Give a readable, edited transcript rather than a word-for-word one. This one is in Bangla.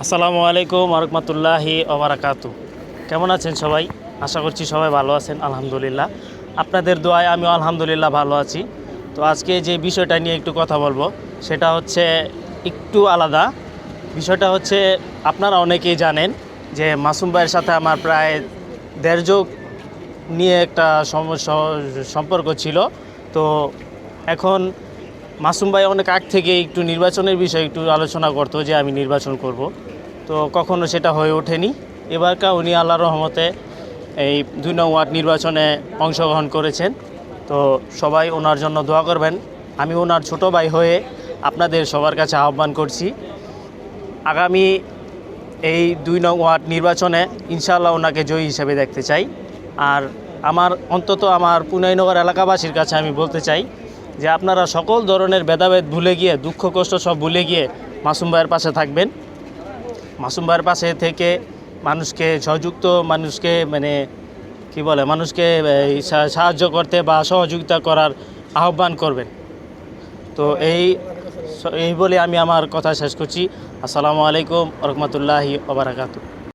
আসসালামু আলাইকুম রহমতুল্লাহি ওবারাকাতু। কেমন আছেন সবাই? আশা করছি সবাই ভালো আছেন। আলহামদুলিল্লাহ, আপনাদের দোয়ায় আমিও আলহামদুলিল্লাহ ভালো আছি। তো আজকে যে বিষয়টা নিয়ে একটু কথা বলবো সেটা হচ্ছে একটু আলাদা। বিষয়টা হচ্ছে আপনারা অনেকেই জানেন যে মাসুম ভাইয়ের সাথে আমার প্রায় দেড় যুগ নিয়ে একটা সম্পর্ক ছিল। তো এখন মাসুম ভাই অনেক আগ থেকে একটু নির্বাচনের বিষয়ে একটু আলোচনা করতো যে আমি নির্বাচন করব, তো কখনো সেটা হয়ে ওঠেনি। এবারকার উনি আল্লাহর রহমতে এই ২ নং ওয়ার্ড নির্বাচনে অংশগ্রহণ করেছেন। তো সবাই ওনার জন্য দোয়া করবেন। আমি ওনার ছোট ভাই হয়ে আপনাদের সবার কাছে আহ্বান করছি, আগামী এই ২ নং ওয়ার্ড নির্বাচনে ইনশাআল্লাহ ওনাকে জয়ী হিসেবে দেখতে চাই। আর আমার পুনাইনগর এলাকাবাসীর কাছে আমি বলতে চাই যে আপনারা সকল ধরনের ভেদাভেদ ভুলে গিয়ে, দুঃখ কষ্ট সব ভুলে গিয়ে মাসুম ভাইয়ের পাশে থাকবেন। মাসুম ভাইয়ের পাশে থেকে মানুষকে মানুষকে মানুষকে সাহায্য করতে বা সহযোগিতা করার আহ্বান করবেন। তো এই বলে আমি আমার কথা শেষ করছি। আসসালামু আলাইকুম রহমতুল্লাহি ওবারাকাতু।